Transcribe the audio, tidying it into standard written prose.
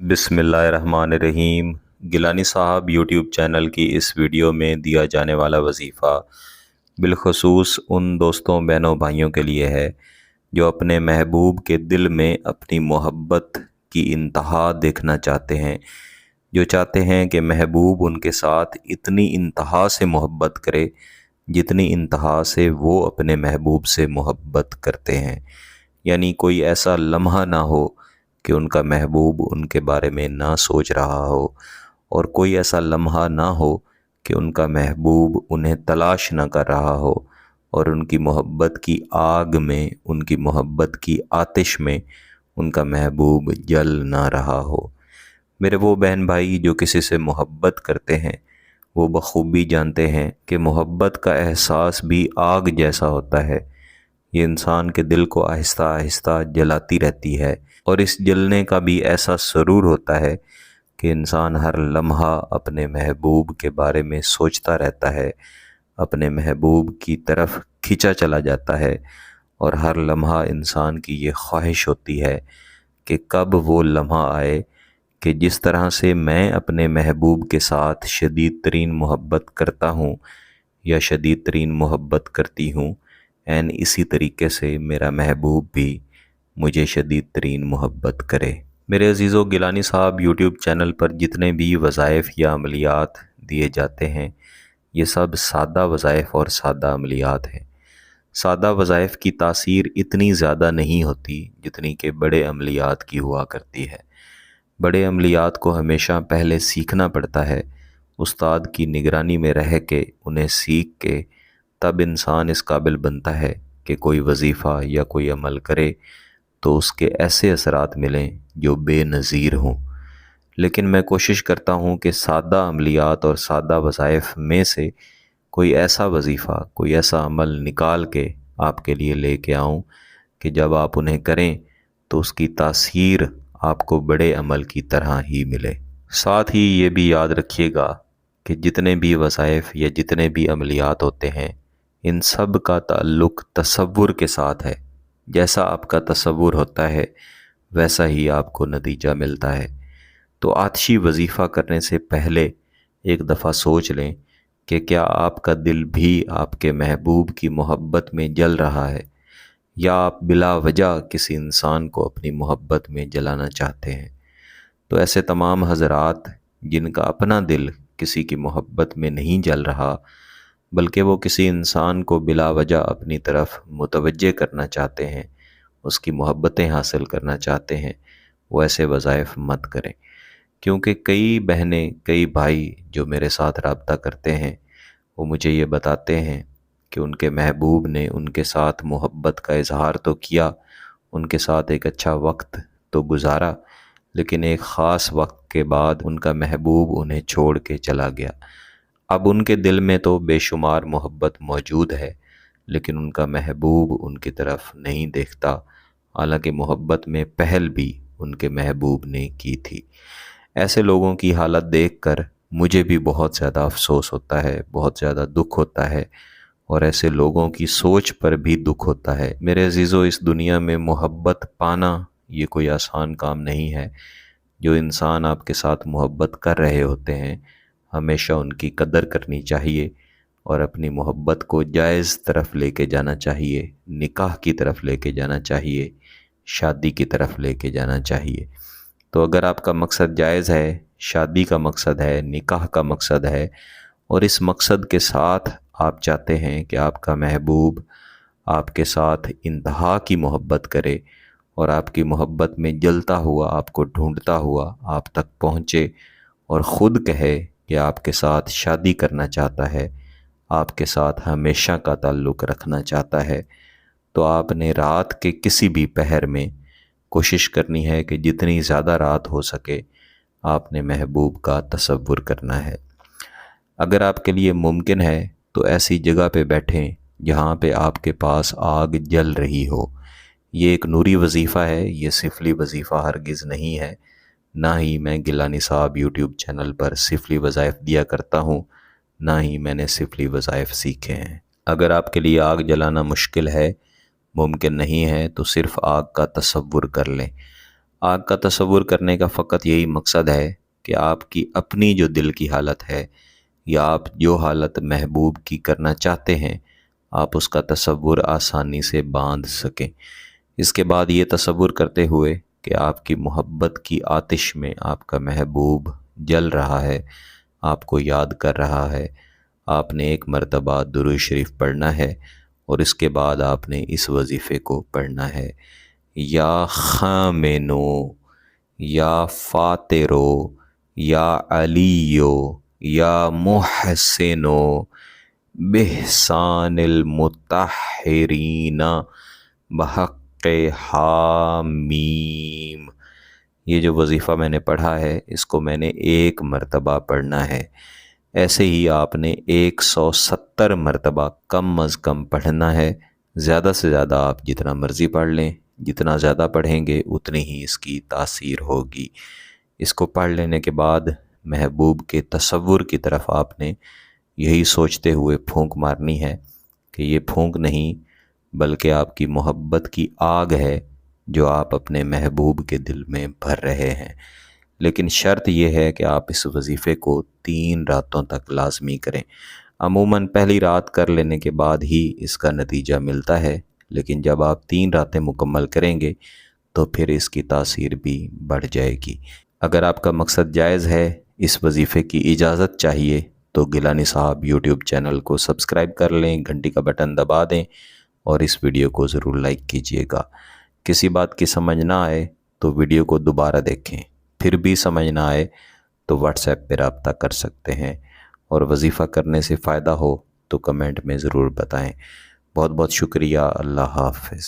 बिस्मिल्लाहिर्रहमानिर्रहीम। गिलानी साहब YouTube channel की इस वीडियो में दिया जाने वाला वजीफ़ा बिलखसूस उन दोस्तों बहनों भाइयों के लिए है जो अपने महबूब के दिल में अपनी मोहब्बत की इंतहा देखना चाहते हैं, जो चाहते हैं कि महबूब उनके साथ इतनी इंतहा से मोहब्बत करे जितनी इंतहा से वो अपने महबूब से मोहब्बत करते हैं। यानी कोई ऐसा लम्हा ना हो कि उनका महबूब उनके बारे में ना सोच रहा हो, और कोई ऐसा लम्हा ना हो कि उनका महबूब उन्हें तलाश ना कर रहा हो और उनकी मोहब्बत की आग में, उनकी मोहब्बत की आतिश में उनका महबूब जल ना रहा हो। मेरे वो बहन भाई जो किसी से मोहब्बत करते हैं, वो बखूबी जानते हैं कि मोहब्बत का एहसास भी आग जैसा होता है। ये इंसान के दिल को आहिस्ता आहिस्ता जलाती रहती है, और इस जलने का भी ऐसा सुरूर होता है कि इंसान हर लम्हा अपने महबूब के बारे में सोचता रहता है, अपने महबूब की तरफ खिंचा चला जाता है, और हर लम्हा इंसान की ये ख्वाहिश होती है कि कब वो लम्हा आए कि जिस तरह से मैं अपने महबूब के साथ शदीद तरीन मोहब्बत करता हूँ या शदीद तरीन मोहब्बत करती हूँ, एन इसी तरीके से मेरा महबूब भी मुझे शदीद तरीन मोहब्बत करे। मेरे अजीज़ों, गिलानी साहब यूट्यूब चैनल पर जितने भी वज़ाइफ़ या अमलियात दिए जाते हैं, ये सब सादा वज़ाइफ़ और सादा अमलियात हैं। सादा वज़ाइफ़ की तासीर इतनी ज़्यादा नहीं होती जितनी कि बड़े अमलियात की हुआ करती है। बड़े अमलियात को हमेशा पहले सीखना पड़ता है, उस्ताद की निगरानी में रह के उन्हें सीख के तब इंसान इस काबिल बनता है कि कोई वजीफ़ा या कोई अमल करे तो उसके ऐसे असरात मिलें जो बेनज़ीर हों। लेकिन मैं कोशिश करता हूँ कि सादा अमलियात और सादा वज़ाइफ़ में से कोई ऐसा वजीफ़ा, कोई ऐसा अमल निकाल के आपके लिए लेके आऊँ कि जब आप उन्हें करें तो उसकी तासीर आपको बड़े अमल की तरह ही मिले। साथ ही ये भी याद रखिएगा कि जितने भी वज़ाइफ़ या जितने भी अमलियात होते हैं, इन सब का ताल्लुक़ तसव्वुर के साथ है। जैसा आपका तसव्वुर होता है वैसा ही आपको नतीजा मिलता है। तो आतिशी वजीफ़ा करने से पहले एक दफ़ा सोच लें कि क्या आपका दिल भी आपके महबूब की मोहब्बत में जल रहा है, या आप बिला वजह किसी इंसान को अपनी मोहब्बत में जलाना चाहते हैं। तो ऐसे तमाम हज़रात जिनका अपना दिल किसी की मोहब्बत में नहीं जल रहा, बल्कि वो किसी इंसान को बिला वजह अपनी तरफ मुतवज्जे करना चाहते हैं, उसकी मोहब्बतें हासिल करना चाहते हैं, वो ऐसे वज़ाइफ़ मत करें। क्योंकि कई बहनें, कई भाई जो मेरे साथ रब्ता करते हैं, वो मुझे ये बताते हैं कि उनके महबूब ने उनके साथ मोहब्बत का इज़हार तो किया, उनके साथ एक अच्छा वक्त तो गुजारा, लेकिन एक ख़ास वक्त के बाद उनका महबूब उन्हें छोड़ के चला गया। अब उनके दिल में तो बेशुमार मोहब्बत मौजूद है, लेकिन उनका महबूब उनकी तरफ नहीं देखता, हालांकि मोहब्बत में पहल भी उनके महबूब ने की थी। ऐसे लोगों की हालत देखकर मुझे भी बहुत ज़्यादा अफसोस होता है, बहुत ज़्यादा दुख होता है, और ऐसे लोगों की सोच पर भी दुख होता है। मेरे अजीज़ों, इस दुनिया में मोहब्बत पाना ये कोई आसान काम नहीं है। जो इंसान आपके साथ मोहब्बत कर रहे होते हैं, हमेशा उनकी कदर करनी चाहिए और अपनी मोहब्बत को जायज़ तरफ लेके जाना चाहिए, निकाह की तरफ लेके जाना चाहिए, शादी की तरफ लेके जाना चाहिए। तो अगर आपका मकसद जायज़ है, शादी का मकसद है, निकाह का मकसद है, और इस मकसद के साथ आप चाहते हैं कि आपका महबूब आपके साथ इंतहा की मोहब्बत करे और आपकी मोहब्बत में जलता हुआ, आपको ढूंढता हुआ आप तक पहुँचे और ख़ुद कहे कि आपके साथ शादी करना चाहता है, आपके साथ हमेशा का ताल्लुक़ रखना चाहता है, तो आपने रात के किसी भी पहर में कोशिश करनी है कि जितनी ज़्यादा रात हो सके आपने महबूब का तसव्वुर करना है। अगर आपके लिए मुमकिन है तो ऐसी जगह पे बैठें जहाँ पे आपके पास आग जल रही हो। ये एक नूरी वजीफ़ा है, ये सिफली वजीफ़ा हरगिज़ नहीं है। ना ही मैं गिलानी साहब यूट्यूब चैनल पर सिफली वज़ाइफ़ दिया करता हूँ, ना ही मैंने सिफली वज़ाइफ़ सीखे हैं। अगर आपके लिए आग जलाना मुश्किल है, मुमकिन नहीं है, तो सिर्फ़ आग का तसव्वुर कर लें। आग का तसव्वुर करने का फ़कत यही मकसद है कि आपकी अपनी जो दिल की हालत है या आप जो हालत महबूब की करना चाहते हैं, आप उसका तसव्वुर आसानी से बांध सकें। इसके बाद ये तसव्वुर करते हुए कि आपकी मोहब्बत की आतिश में आपका महबूब जल रहा है, आपको याद कर रहा है, आपने एक मरतबा दुरूद शरीफ पढ़ना है और इसके बाद आपने इस वजीफ़े को पढ़ना है। या खामिनो, या फातिरो, या अलियो, या मुहसिनो, बिहसानिल मुत्तहिरीना बहक़्क़े हामीम। ये जो वजीफ़ा मैंने पढ़ा है इसको मैंने एक मरतबा पढ़ना है। ऐसे ही आपने 170 मरतबा कम अज़ कम पढ़ना है। ज़्यादा से ज़्यादा आप जितना मर्ज़ी पढ़ लें, जितना ज़्यादा पढ़ेंगे उतनी ही इसकी तासीर होगी। इसको पढ़ लेने के बाद महबूब के तसव्वुर की तरफ आपने यही सोचते हुए फूंक मारनी है कि ये फूंक नहीं बल्कि आपकी मोहब्बत की आग है जो आप अपने महबूब के दिल में भर रहे हैं। लेकिन शर्त यह है कि आप इस वजीफ़े को 3 रातों तक लाजमी करें। अमूमन पहली रात कर लेने के बाद ही इसका नतीजा मिलता है, लेकिन जब आप 3 रातें मुकम्मल करेंगे तो फिर इसकी तासीर भी बढ़ जाएगी। अगर आपका मकसद जायज़ है, इस वजीफ़े की इजाज़त चाहिए, तो गिलानी साहब यूट्यूब चैनल को सब्सक्राइब कर लें, घंटी का बटन दबा दें और इस वीडियो को ज़रूर लाइक कीजिएगा। किसी बात की समझ ना आए तो वीडियो को दोबारा देखें, फिर भी समझ ना आए तो व्हाट्सएप पे रब्ता कर सकते हैं, और वजीफ़ा करने से फ़ायदा हो तो कमेंट में ज़रूर बताएं। बहुत बहुत शुक्रिया। अल्लाह हाफ़िज़।